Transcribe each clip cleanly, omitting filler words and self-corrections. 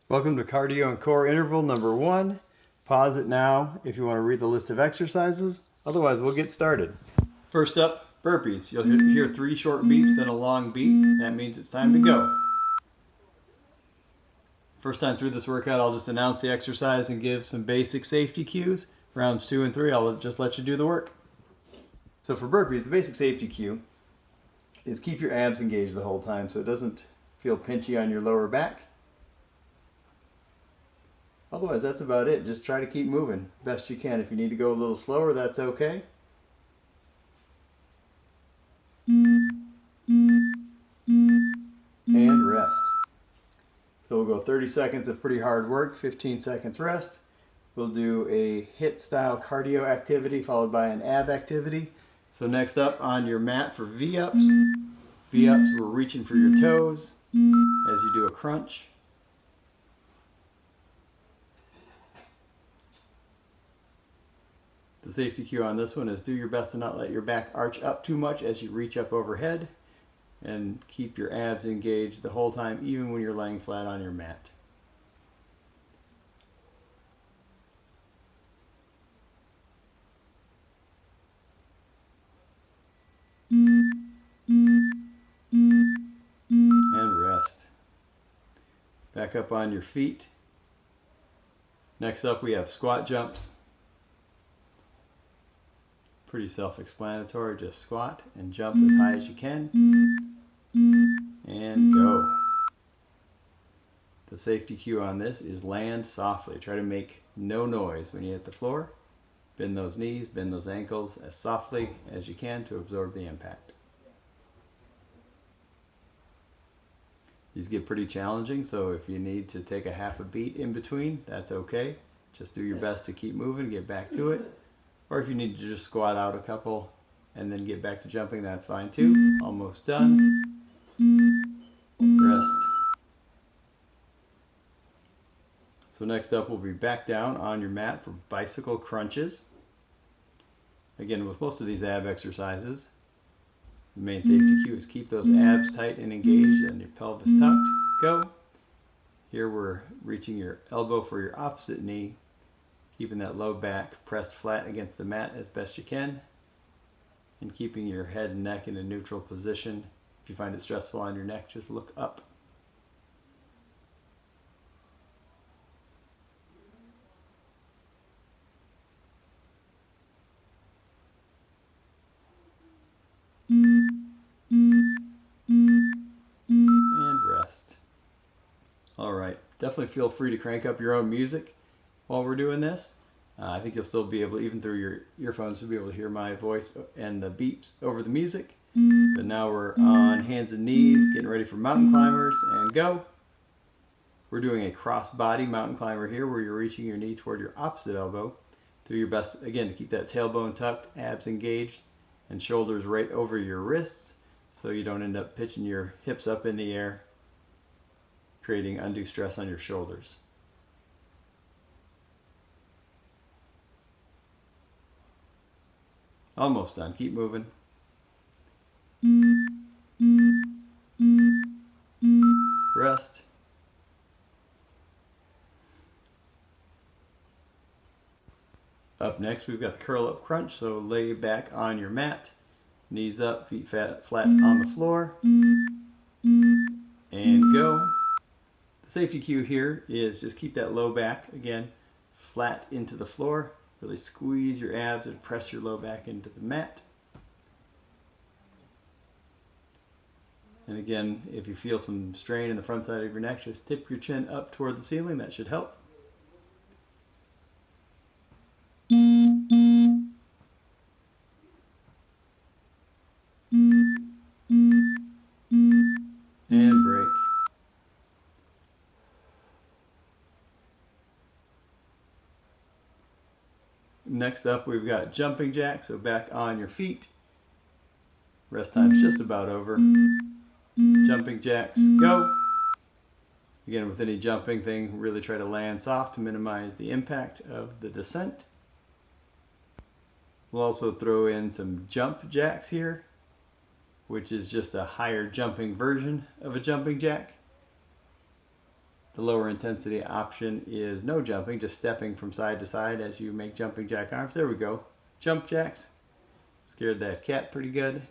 Welcome to cardio and core interval number 1. Pause it now if you want to read the list of exercises. Otherwise, we'll get started. First up, burpees. You'll hear 3 short beeps, then a long beat. That means it's time to go. First time through this workout, I'll just announce the exercise and give some basic safety cues. Rounds 2 and 3, I'll just let you do the work. So for burpees, the basic safety cue is keep your abs engaged the whole time so it doesn't feel pinchy on your lower back. Otherwise, that's about it. Just try to keep moving best you can. If you need to go a little slower, that's okay. And rest. So we'll go 30 seconds of pretty hard work, 15 seconds rest. We'll do a HIIT style cardio activity followed by an ab activity. So next up on your mat for V-ups. V-ups, we're reaching for your toes as you do a crunch. The safety cue on this one is do your best to not let your back arch up too much as you reach up overhead, and keep your abs engaged the whole time, even when you're laying flat on your mat. And rest. Back up on your feet. Next up we have squat jumps. Pretty self-explanatory, just squat and jump as high as you can, and go. The safety cue on this is land softly. Try to make no noise when you hit the floor. Bend those knees, bend those ankles as softly as you can to absorb the impact. These get pretty challenging, so if you need to take a half a beat in between, that's okay. Just do your best to keep moving, get back to it. Or if you need to just squat out a couple and then get back to jumping, that's fine too. Almost done. Rest. So next up we'll be back down on your mat for bicycle crunches. Again, with most of these ab exercises, the main safety cue is keep those abs tight and engaged and your pelvis tucked. Go. Here we're reaching your elbow for your opposite knee, keeping that low back pressed flat against the mat as best you can, and keeping your head and neck in a neutral position. If you find it stressful on your neck, just look up. And rest. All right, definitely feel free to crank up your own music while we're doing this. I think you'll still be able, even through your earphones, to be able to hear my voice and the beeps over the music. But now we're on hands and knees, getting ready for mountain climbers, and go. We're doing a cross-body mountain climber here, where you're reaching your knee toward your opposite elbow. Do your best, again, to keep that tailbone tucked, abs engaged, and shoulders right over your wrists, so you don't end up pitching your hips up in the air, creating undue stress on your shoulders. Almost done. Keep moving. Rest. Up next, we've got the curl up crunch. So lay back on your mat, knees up, feet flat on the floor, and go. The safety cue here is just keep that low back, again, flat into the floor. Really squeeze your abs and press your low back into the mat. And again, if you feel some strain in the front side of your neck, just tip your chin up toward the ceiling. That should help. And break. Next up, we've got jumping jacks, so back on your feet. Rest time's just about over. Jumping jacks, go. Again, with any jumping thing, really try to land soft to minimize the impact of the descent. We'll also throw in some jump jacks here, which is just a higher jumping version of a jumping jack. The lower intensity option is no jumping, just stepping from side to side as you make jumping jack arms. There we go. Jump jacks. Scared that cat pretty good.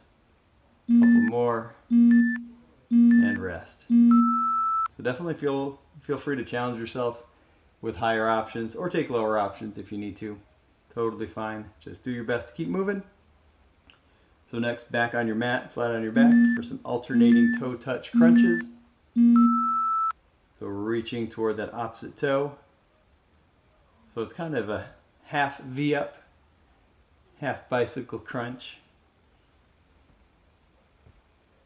Couple more. And rest. So definitely feel free to challenge yourself with higher options or take lower options if you need to. Totally fine. Just do your best to keep moving. So next, back on your mat, flat on your back for some alternating toe touch crunches. So we're reaching toward that opposite toe. So it's kind of a half V up, half bicycle crunch.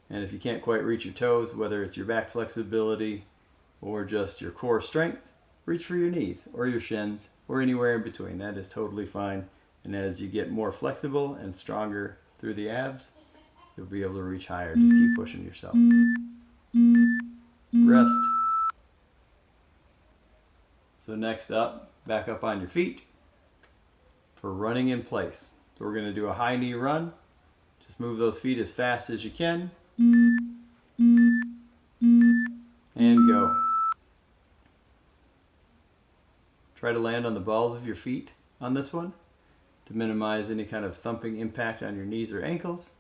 And if you can't quite reach your toes, whether it's your back flexibility or just your core strength, reach for your knees or your shins or anywhere in between. That is totally fine. And as you get more flexible and stronger through the abs, you'll be able to reach higher. Just keep pushing yourself. Rest. So next up, back up on your feet for running in place. So we're going to do a high knee run. Just move those feet as fast as you can. And go. Try to land on the balls of your feet on this one to minimize any kind of thumping impact on your knees or ankles.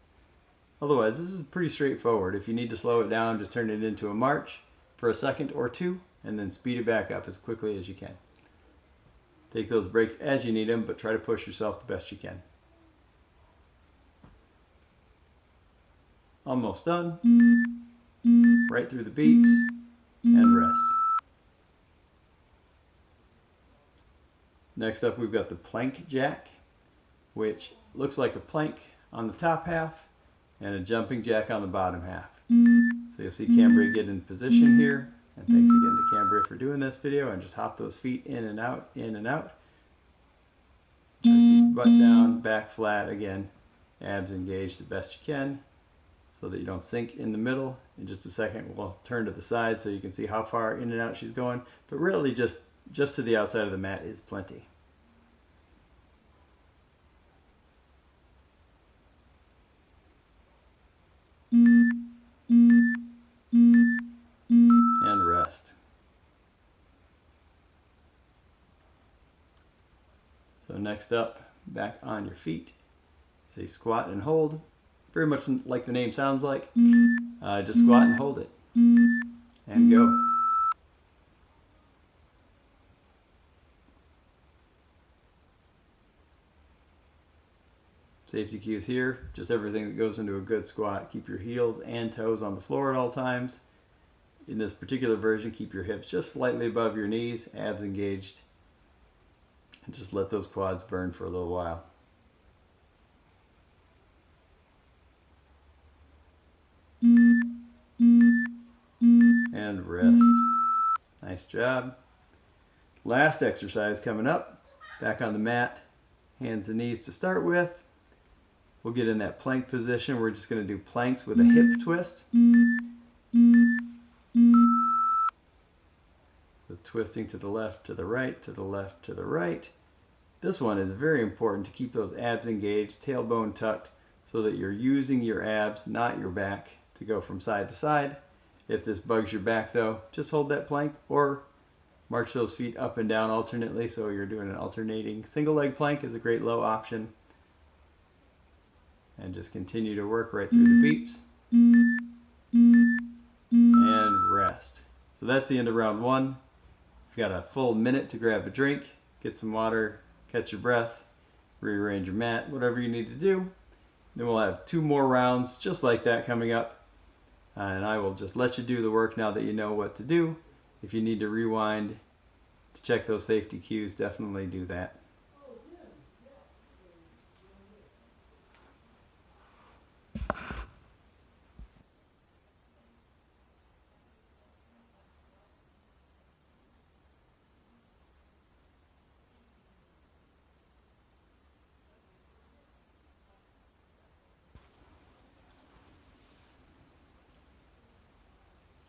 Otherwise, this is pretty straightforward. If you need to slow it down, just turn it into a march for a second or two and then speed it back up as quickly as you can. Take those breaks as you need them, but try to push yourself the best you can. Almost done. Right through the beeps and rest. Next up, we've got the plank jack, which looks like a plank on the top half and a jumping jack on the bottom half. So you'll see Cambria get in position here. And thanks again to Cambria for doing this video. And just hop those feet in and out, in and out. Try to keep butt down, back flat again. Abs engaged the best you can so that you don't sink in the middle. In just a second, we'll turn to the side so you can see how far in and out she's going. But really just to the outside of the mat is plenty. And rest. So next up, back on your feet, say squat and hold. Very much like the name sounds like. Just squat and hold it. And go. Safety cues here, just everything that goes into a good squat. Keep your heels and toes on the floor at all times. In this particular version, keep your hips just slightly above your knees, abs engaged, and just let those quads burn for a little while. And rest. Nice job. Last exercise coming up. Back on the mat, hands and knees to start with. We'll get in that plank position. We're just going to do planks with a hip twist. So twisting to the left, to the right, to the left, to the right. This one is very important to keep those abs engaged, tailbone tucked, so that you're using your abs, not your back, to go from side to side. If this bugs your back though, just hold that plank or march those feet up and down alternately. So you're doing an alternating single leg plank is a great low option. And just continue to work right through the beeps. And rest. So that's the end of round one. You've got a full minute to grab a drink, get some water, catch your breath, rearrange your mat, whatever you need to do. Then we'll have 2 more rounds just like that coming up. And I will just let you do the work now that you know what to do. If you need to rewind to check those safety cues, definitely do that.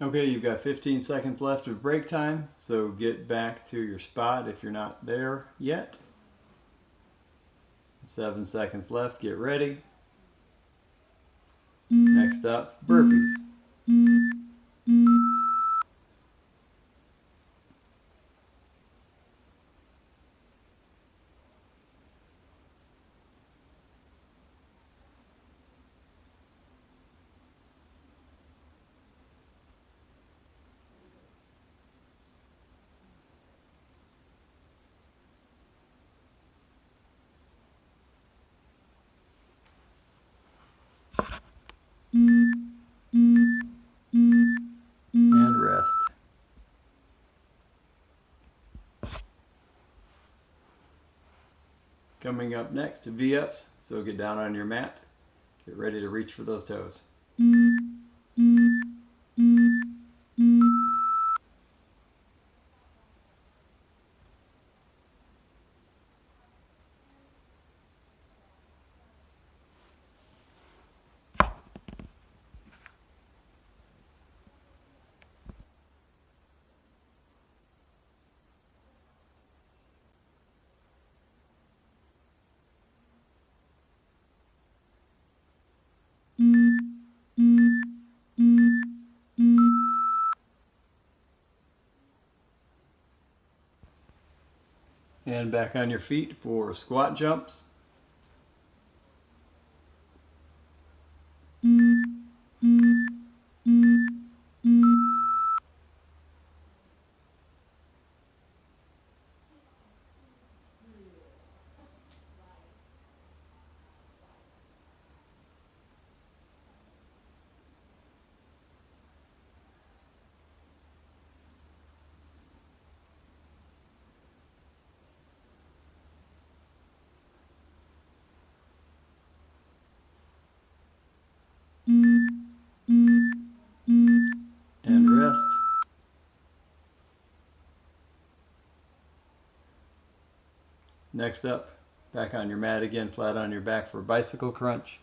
Okay, you've got 15 seconds left of break time, so get back to your spot if you're not there yet. 7 seconds left, get ready. Next up, burpees. Coming up next, V-ups. So get down on your mat. Get ready to reach for those toes. And back on your feet for squat jumps. And rest. Next up, back on your mat again, flat on your back for bicycle crunch.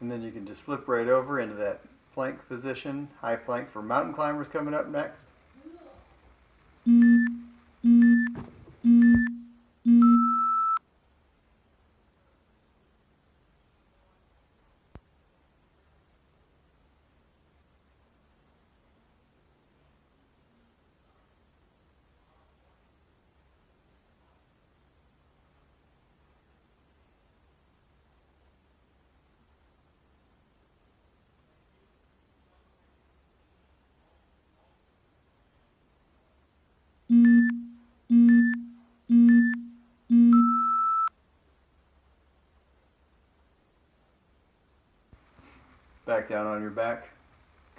And then you can just flip right over into that plank position, high plank for mountain climbers coming up next. Back down on your back.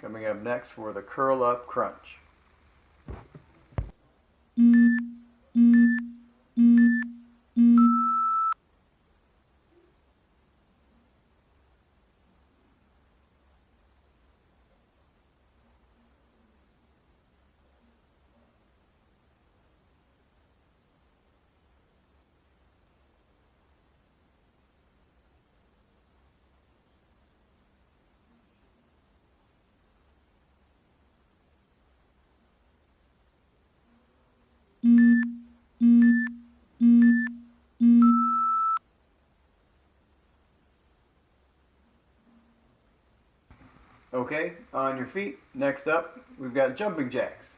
Coming up next for the curl up crunch. Okay, on your feet. Next up, we've got jumping jacks.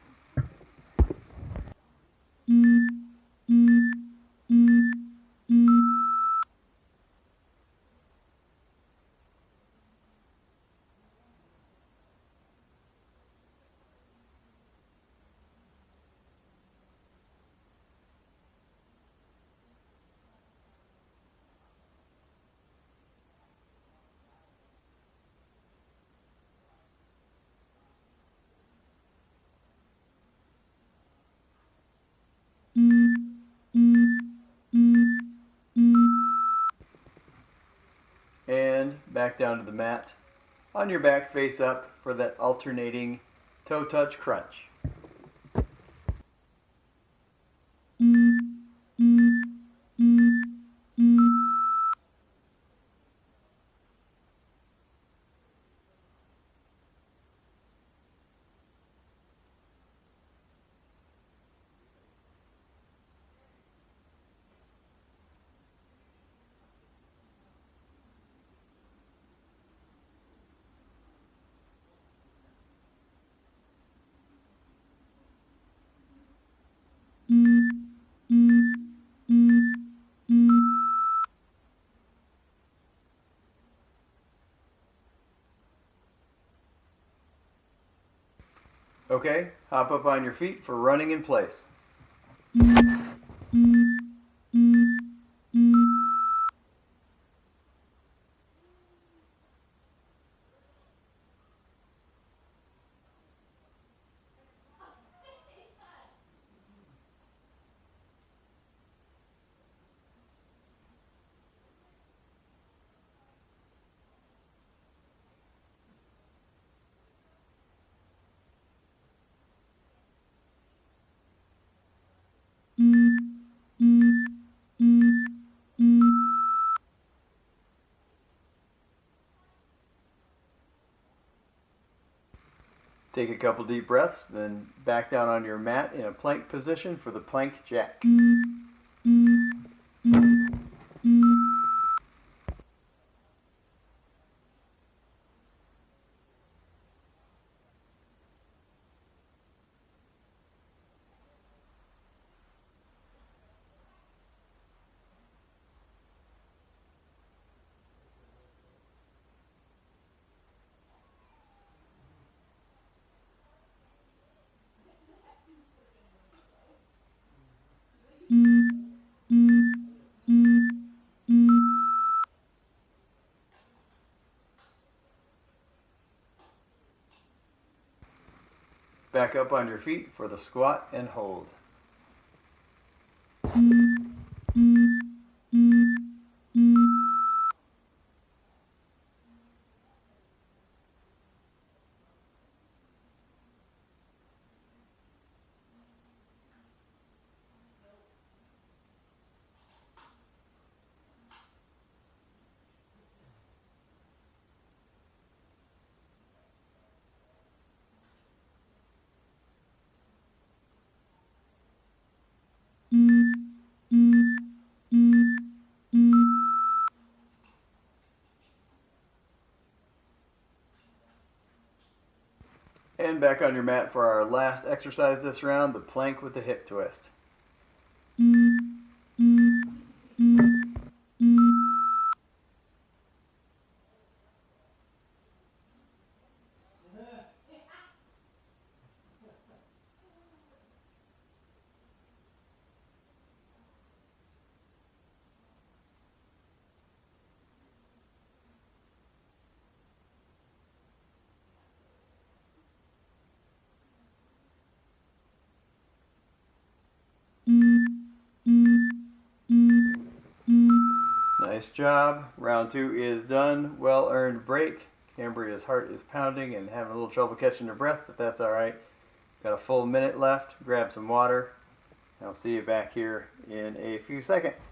And back down to the mat. On your back, face up for that alternating toe touch crunch. Okay, hop up on your feet for running in place. Take a couple deep breaths, then back down on your mat in a plank position for the plank jack. Back up on your feet for the squat and hold. And back on your mat for our last exercise this round, the plank with the hip twist. Nice job. Round 2 is done. Well earned break. Cambria's heart is pounding and having a little trouble catching her breath, but that's all right. Got a full minute left. Grab some water. I'll see you back here in a few seconds.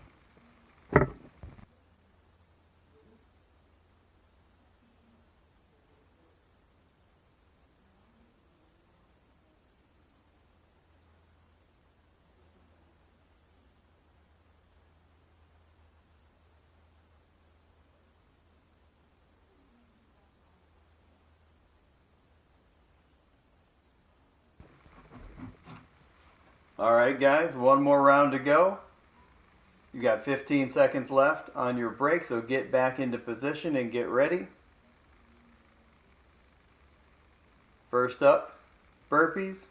All right, guys, one more round to go. You got 15 seconds left on your break, so get back into position and get ready. First up, burpees.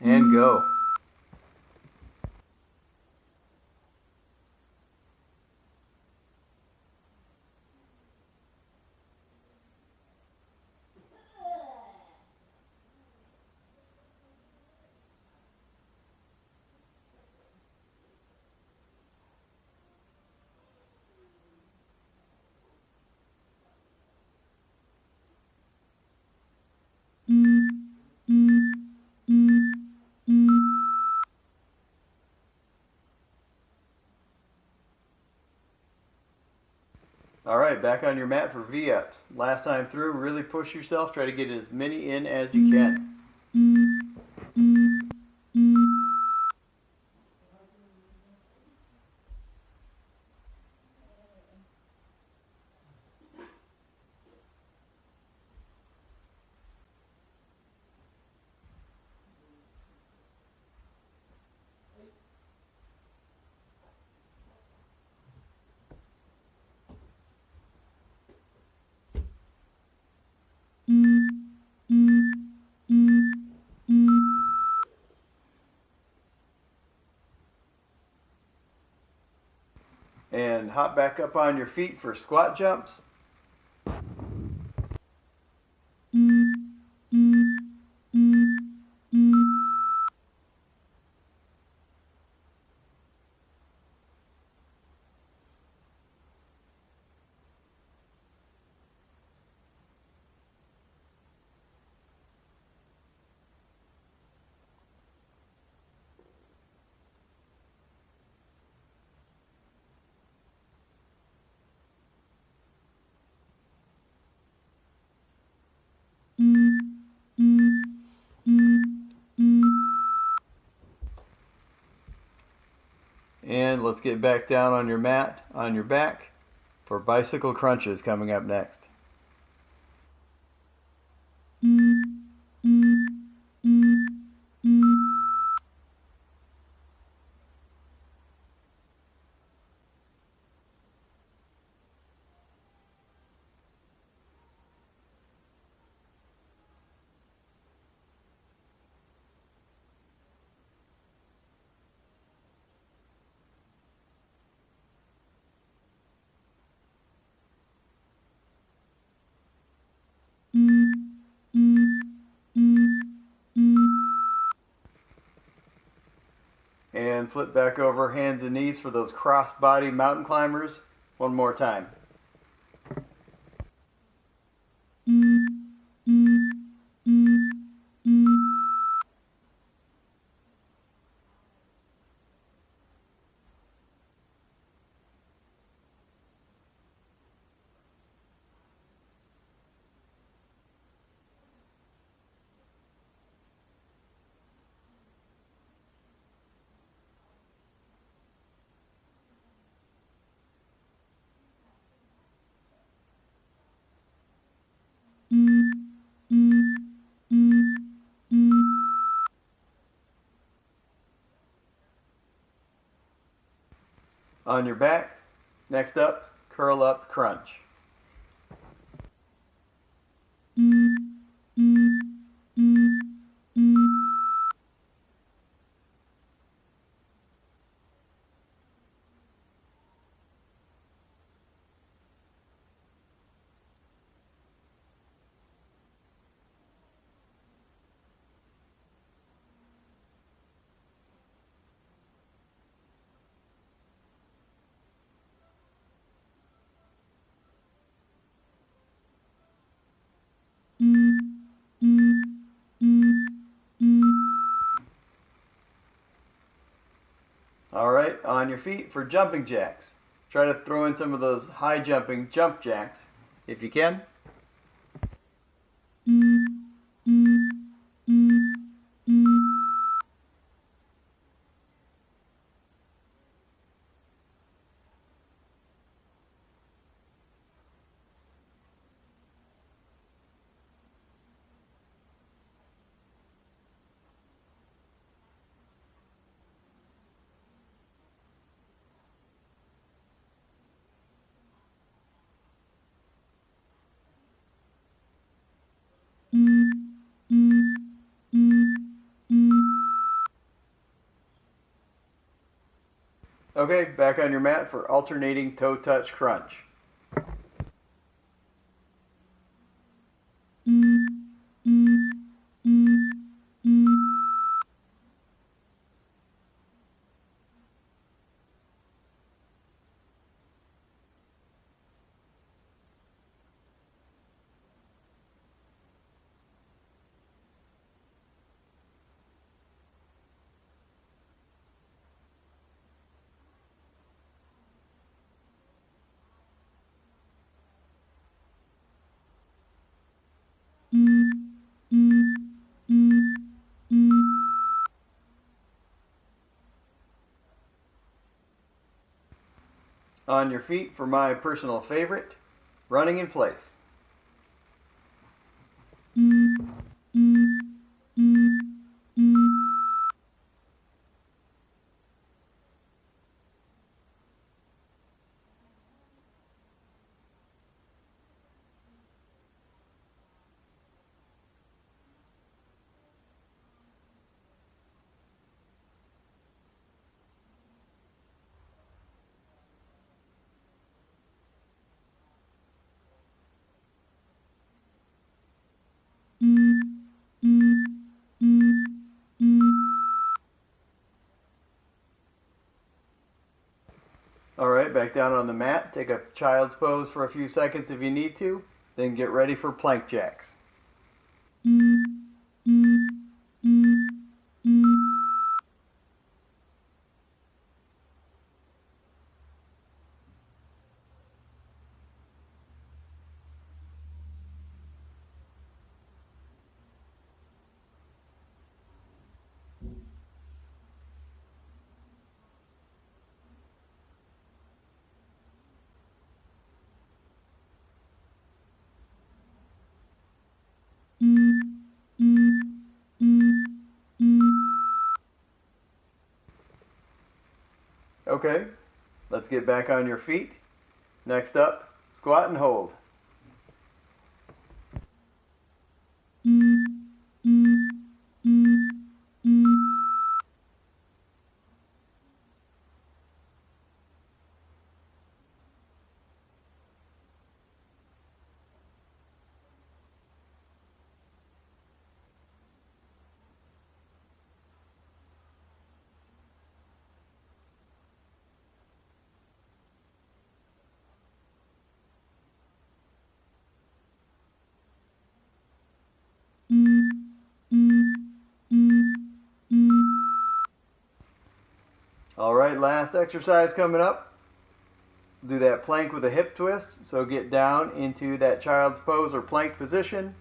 And go. All right, back on your mat for V-ups. Last time through, really push yourself. Try to get as many in as you can. And hop back up on your feet for squat jumps. And let's get back down on your mat, on your back, for bicycle crunches coming up next. And flip back over hands and knees for those cross-body mountain climbers one more time. On your back, next up, curl up crunch. All right, on your feet for jumping jacks. Try to throw in some of those high jumping jump jacks if you can. Okay, back on your mat for alternating toe touch crunch. On your feet for my personal favorite, running in place. All right, back down on the mat. Take a child's pose for a few seconds if you need to. Then get ready for plank jacks. Okay, let's get back on your feet. Next up, squat and hold. All right, last exercise coming up. Do that plank with a hip twist. So get down into that child's pose or plank position.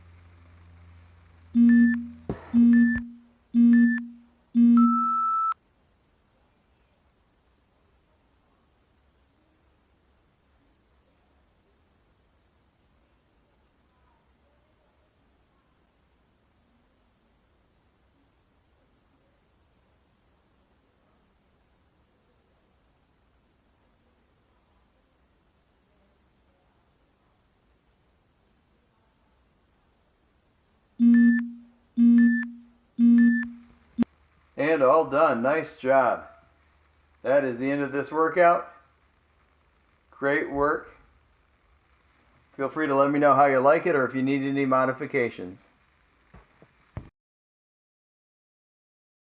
And all done. Nice job. That is the end of this workout. Great work. Feel free to let me know how you like it or if you need any modifications.